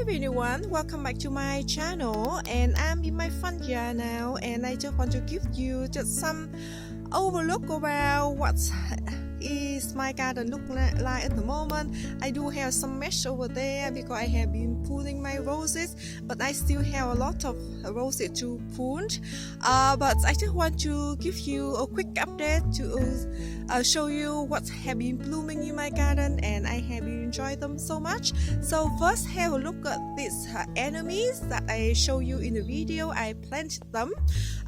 everyone, welcome back to my channel, and I'm in my front yard now, and I just want to give you just some overlook about what is my garden look like at the moment. I do have some mesh over there because I have been pruning my roses, but I still have a lot of roses to prune. But I just want to give you a quick update to show you what have been blooming in my garden, and I have enjoyed them so much. So first, have a look at these enemies that I show you in the video. I planted them,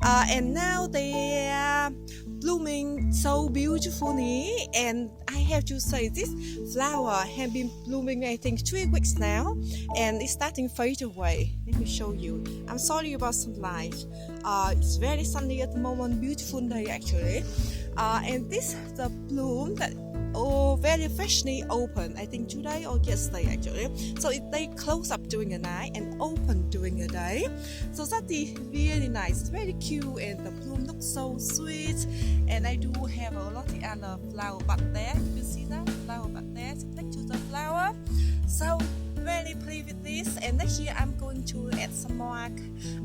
and now they are blooming so beautifully, and I have to say this flower have been blooming I think 3 weeks now, and it's starting to fade away. Let me show you. I'm sorry about sunlight. It's very sunny at the moment, beautiful day actually, and this the bloom that very freshly open, I think today or yesterday actually. So they close up during the night and open during the day. So that is really nice, it's very cute, and the bloom looks so sweet. And I do have a lot of other flower bud there. You can see that flower bud there next to the flower. So very pleased with this, and next year I'm going to add some more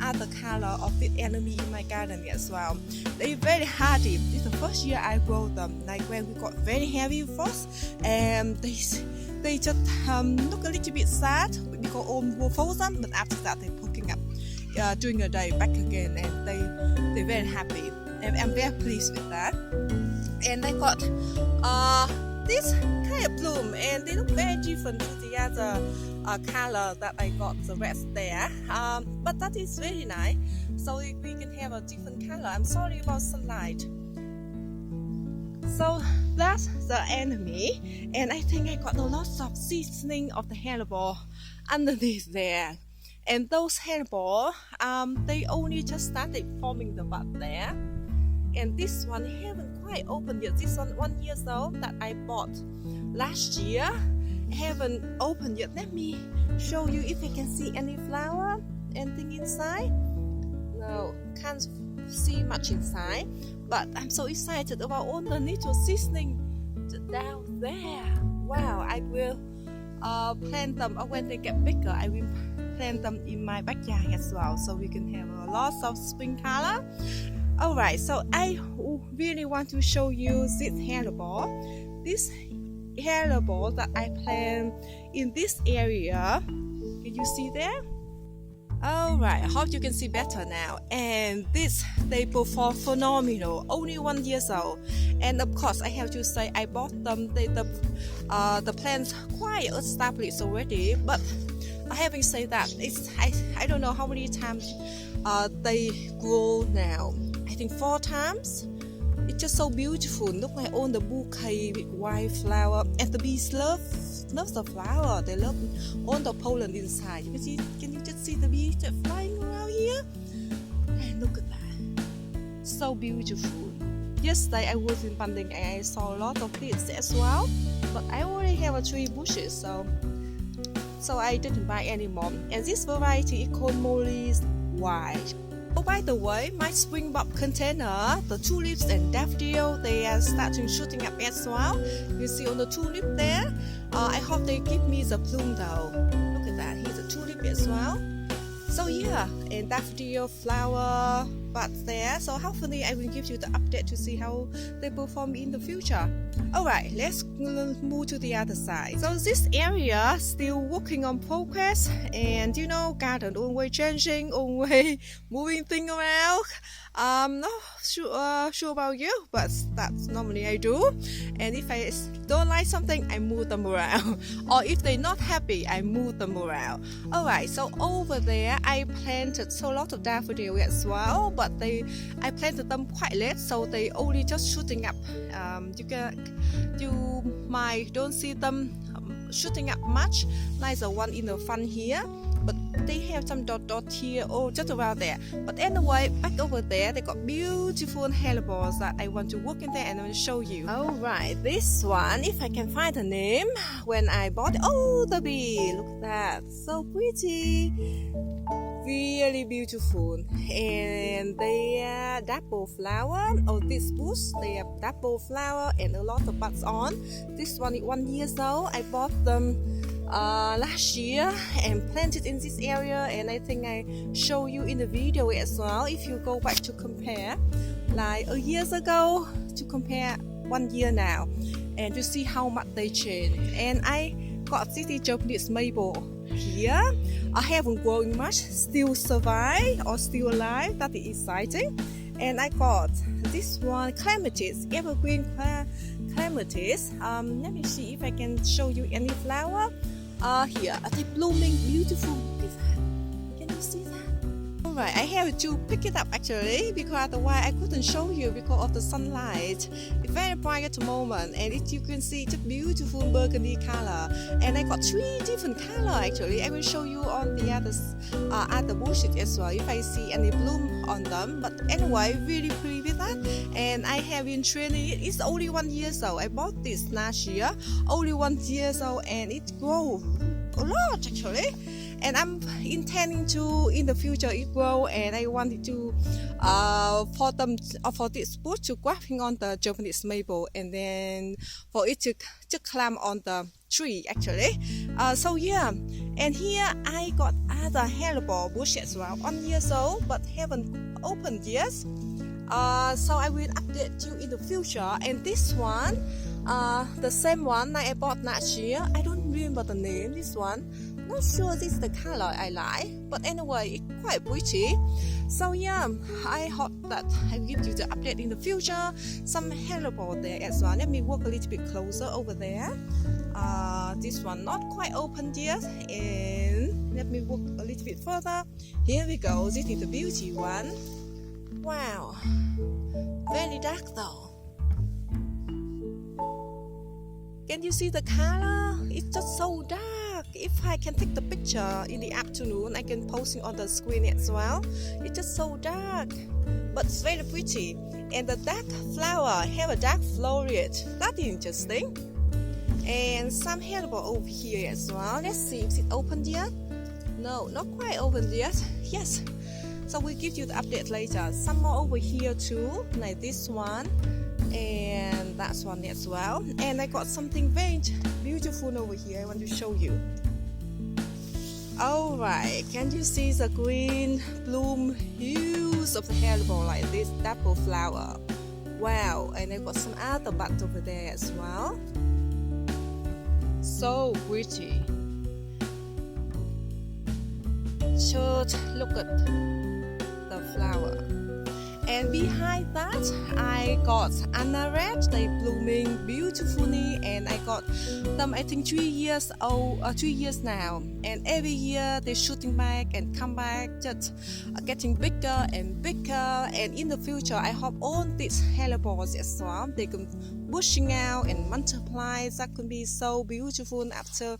other color of the enemy in my garden as well. They're very hardy. This is the first year I grow them, like when we got very heavy frost, and they just look a little bit sad because all frozen, but after that they're poking up during the day back again, and they're very happy, and I'm very pleased with that. And I got this kind of bloom, and they look very different to the other color that I got the rest there, but that is very nice, so we can have a different color. I'm sorry about sunlight. So that's the enemy, and I think I got a lot of seasoning of the hellebore underneath there. And those hellebore, they only just started forming the bud there, and this one haven't quite opened yet. This one 1 year old that I bought last year haven't opened yet. Let me show you if I can see any flower, anything inside. No, can't see much inside, but I'm so excited about all the little seasoning down there. Wow, I will plant them, or when they get bigger I will plant them in my backyard as well, so we can have a lot of spring color. Alright, so I really want to show you this hellebore. This hellebore that I plant in this area. Can you see there? Alright, I hope you can see better now. And this, they perform phenomenal, only 1 year old. And of course, I have to say I bought them, the plants quite established already, but having said that, I don't know how many times they grow now. I think 4 times. It's just so beautiful. Look like all the bouquet with white flower, and the bees love the flower. They love all the pollen inside. You can see. Can you just see the bees just flying around here? And look at that. So beautiful. Yesterday I was in Bandung and I saw a lot of this as well. But I already have 3 bushes, so I didn't buy any more. And this variety is called Molly's White. Oh, by the way, my spring bulb container, the tulips and daffodil, they are starting shooting up as well. You see on the tulip there. I hope they give me the bloom though. Look at that, here's a tulip as well. So yeah, and daffodil flower buds there. So hopefully I will give you the update to see how they perform in the future. Alright, let's move to the other side. So this area still working on progress, and you know, garden always changing, always moving things around. Not sure about you, but that's normally I do. And if I don't like something, I move them around, or if they're not happy, I move them around. Alright, so over there I planted a lot of daffodil as well, but I planted them quite late, so they only just shooting up. You might don't see them shooting up much like the one in the front here, but they have some dot here or just around there. But anyway, back over there they got beautiful hellebores that I want to work in there and I will show you. Alright, this one, if I can find the name, when I bought it, oh, the bee, look at that, so pretty, really beautiful. And they are double flower. Oh, this bush, they have double flower and a lot of buds on. This one is 1 year old. I bought them last year and planted in this area, and I think I show you in the video as well. If you go back to compare like a years ago to compare 1 year now, and you see how much they changed. And I got this Japanese maple here. I haven't grown much, still survive or still alive. That is exciting. And I got this one clematis, evergreen clematis. Let me see if I can show you any flower. Here, they blooming beautiful. Can you see that? Alright, I have to pick it up actually, because otherwise I couldn't show you because of the sunlight. It's very bright at the moment, and you can see it's a beautiful burgundy color. And I got 3 different color actually. I will show you on the other bushes as well if I see any bloom on them. But anyway, really pretty with that. And I have been training it. It's only 1 year old. I bought this last year, only 1 year old, and it grows a lot actually. And I'm intending to in the future it grow, and I wanted to for this bush to grabbing on the Japanese maple, and then for it to climb on the tree actually. So yeah, and here I got other hellebore bush as well, 1 year old but haven't opened yet. So I will update you in the future. And this one, the same one that I bought last year, I don't remember the name. This one, not sure this is the color I like, but anyway, it's quite pretty. So yeah, I hope that I will give you the update in the future. Some hellebore there as well. Let me walk a little bit closer over there. This one not quite open yet, and let me walk a little bit further. Here we go. This is the beauty one. Wow, very dark though. Can you see the color? It's just so dark. If I can take the picture in the afternoon, I can post it on the screen as well. It's just so dark, but it's very pretty. And the dark flower have a dark foliage. That's interesting. And some hellebore over here as well. Let's see if it's opened yet. No, not quite opened yet. Yes. So we'll give you the update later. Some more over here too, like this one and that one as well. And I got something very beautiful over here I want to show you. Alright, can you see the green bloom hues of the hellebore like this double flower? Wow, and I got some other buds over there as well. So pretty. Just look at the flower. And behind that, I got Anna Red. They blooming beautifully, and I got them I think 3 years old, 3 years now. And every year they're shooting back and come back, just getting bigger and bigger. And in the future, I hope all these hellebores as well, they can bushing out and multiply. That could be so beautiful after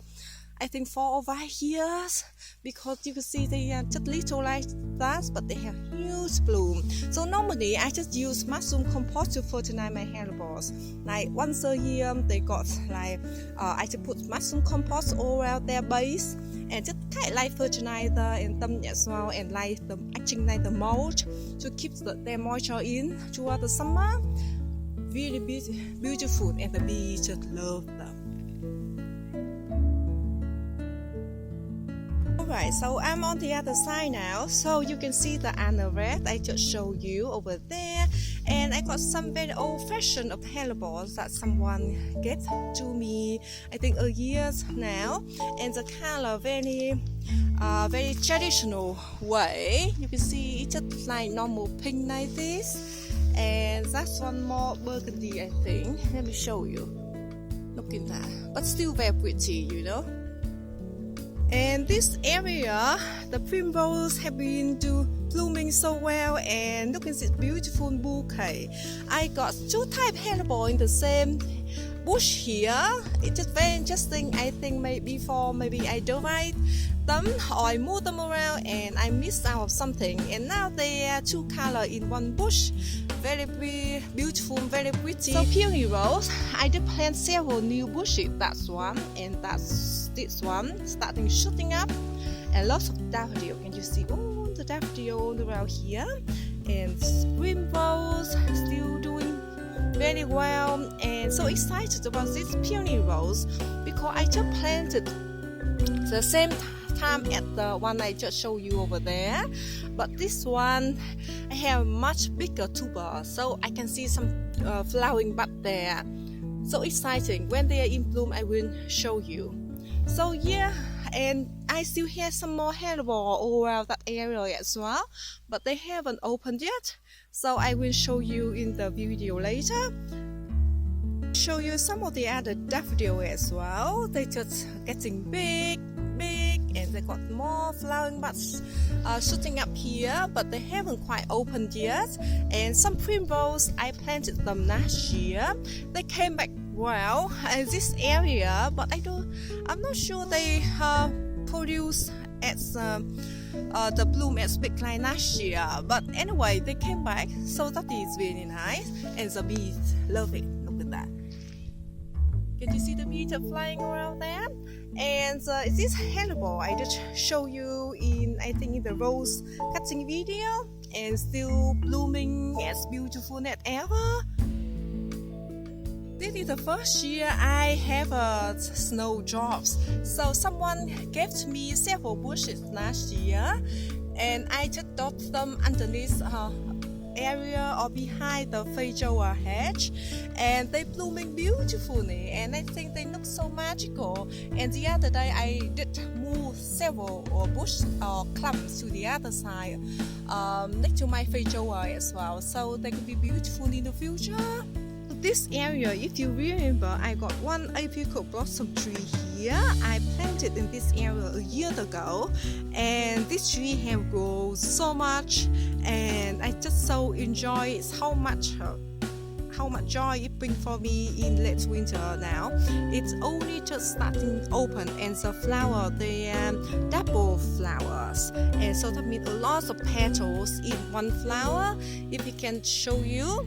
I think 4 or 5 years, because you can see they are just little like that, but they have huge bloom. So normally I just use mushroom compost to fertilize my hellebores. Like once a year they got like I just put mushroom compost all around their base, and just kind of like fertilizer and them as well, and like the acting like the mulch to keep their moisture in throughout the summer. Really beautiful, and the bees just love them. Alright, so I'm on the other side now, so you can see the Anna Red I just showed you over there. And I got some very old-fashioned of hellebores that someone gave to me I think a year now, and the color very traditional way. You can see it's just like normal pink like this, and that's one more burgundy I think. Let me show you. Look at that, but still very pretty, you know. And this area, the primrose have been blooming so well, and look at this beautiful bouquet. I got 2 type hellebore in the same bush here. It's just very interesting. I think maybe I divide them or I move them around and I missed out something, and now they are 2 color in one bush. Very beautiful, very pretty. So peony rose, I did plant several new bushes. That's one, and that's this one starting shooting up, and lots of daffodil. Can you see all the daffodil all around here? And spring rose still doing very well, and so excited about this peony rose because I just planted the same time at the one I just showed you over there, but this one I have much bigger tuber, so I can see some flowering bud there. So exciting. When they are in bloom, I will show you. So yeah, and I still have some more hellebore all around that area as well, but they haven't opened yet, so I will show you in the video later. Show you some of the other daffodil as well. They just getting big, and they got more flowering buds shooting up here, but they haven't quite opened yet. And some primrose, I planted them last year. They came back well in this area, but I'm not sure they produce as the bloom as big like last year. But anyway, they came back, so that is really nice, and the bees love it. Look at that. Can you see the bees are flying around there? And this hellebore I just show you in, I think, in the rose cutting video, and still blooming as beautiful as ever. This is the first year I have snowdrops. So someone gave to me several bushes last year, and I just dot them underneath area or behind the feijoa hedge, and they blooming beautifully, and I think they look so magical. And the other day I did move several bush or clumps to the other side next to my feijoa as well, so they could be beautiful in the future. This area, if you remember, I got one apricot blossom tree here. I planted in this area a year ago, and this tree has grown so much, and I just so enjoy how much joy it brings for me in late winter now. It's only just starting open, and the flower, they are double flowers, and so that means a lot of petals in one flower. If we can show you,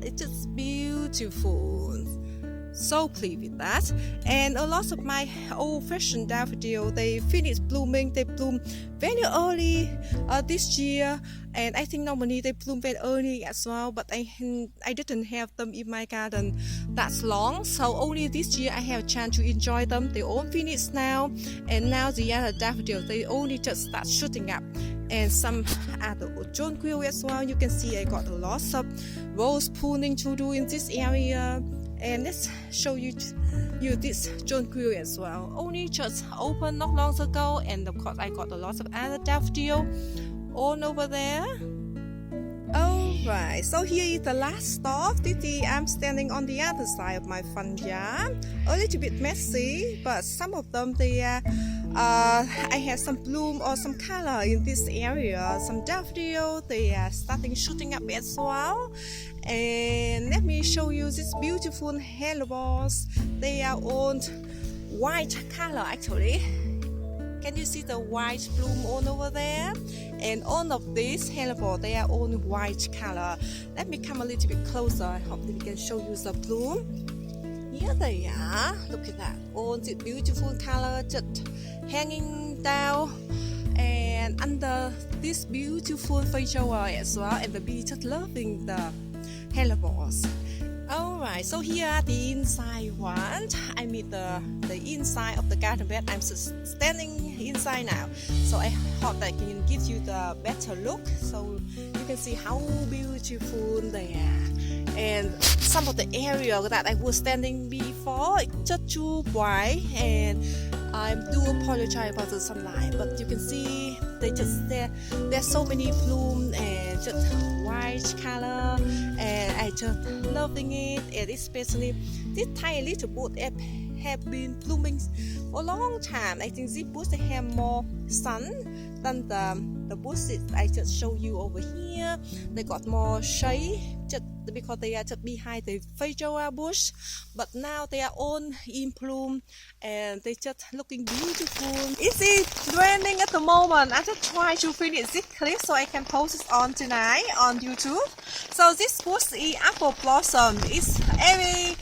it's just beautiful. So pleased with that. And a lot of my old-fashioned daffodil, they finish blooming. They bloom very early this year, and I think normally they bloom very early as well, but I didn't have them in my garden that long, so only this year I have a chance to enjoy them. They all finished now, and now the other daffodil, they only just start shooting up. And some other jonquil as well. You can see I got a lot of rose pruning to do in this area. And let's show you this jonquil as well. Only just opened not long ago, and of course I got a lot of other daffodil all over there. Alright, so here is the last stop. I'm standing on the other side of my front yard. A little bit messy, but some of them they are I have some bloom or some color in this area. Some daffodil, they are starting shooting up as well. And let me show you this beautiful hellebores. They are all white color actually. Can you see the white bloom all over there? And all of these hellebore, they are all white color. Let me come a little bit closer. I hope that we can show you the bloom. Here they are. Look at that. All the beautiful color just hanging down, and under this beautiful feijoa as well, and the bee just loving the hellebores. Alright, so here are the inside one. I mean the inside of the garden bed. I'm standing inside now, so I hope that I can give you the better look, so you can see how beautiful they are. And some of the area that I was standing before, it's just too bright, and I do apologize about the sunlight, but you can see there's so many bloom and just white color, and I just loving it. And especially this tiny little bush have been blooming for a long time. I think this bush they have more sun than the bushes I just showed you over here. They got more shade just because they are just behind the feijoa bush, but now they are all in bloom, and they just looking beautiful. It's raining at the moment. I just try to finish this clip so I can post it on tonight on YouTube. So this bush is apple blossom. It's every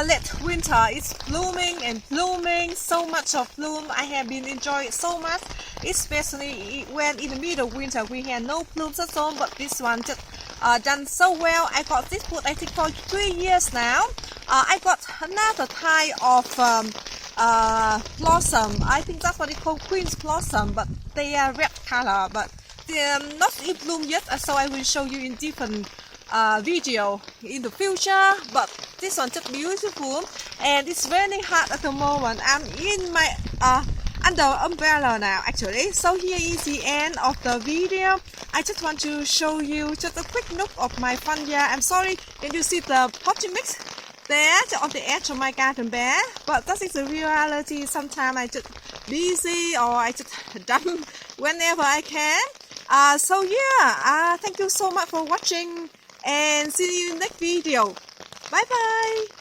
late winter, it's blooming and blooming, so much of bloom. I have been enjoying it so much, especially when in the middle of winter we had no blooms at all, but this one just done so well. I got this bush I think for 3 years now. I got another type of blossom. I think that's what they call queen's blossom, but they are red color, but they are not in bloom yet, so I will show you in different video in the future. But this one just beautiful, and it's very hot at the moment. I'm in my under umbrella now actually. So here is the end of the video. I just want to show you just a quick look of my front yard. I'm sorry, can you see the potting mix there on the edge of my garden bed? But that is the reality. Sometimes I just busy, or I just dump whenever I can. So yeah, thank you so much for watching, and see you in the next video. Bye bye.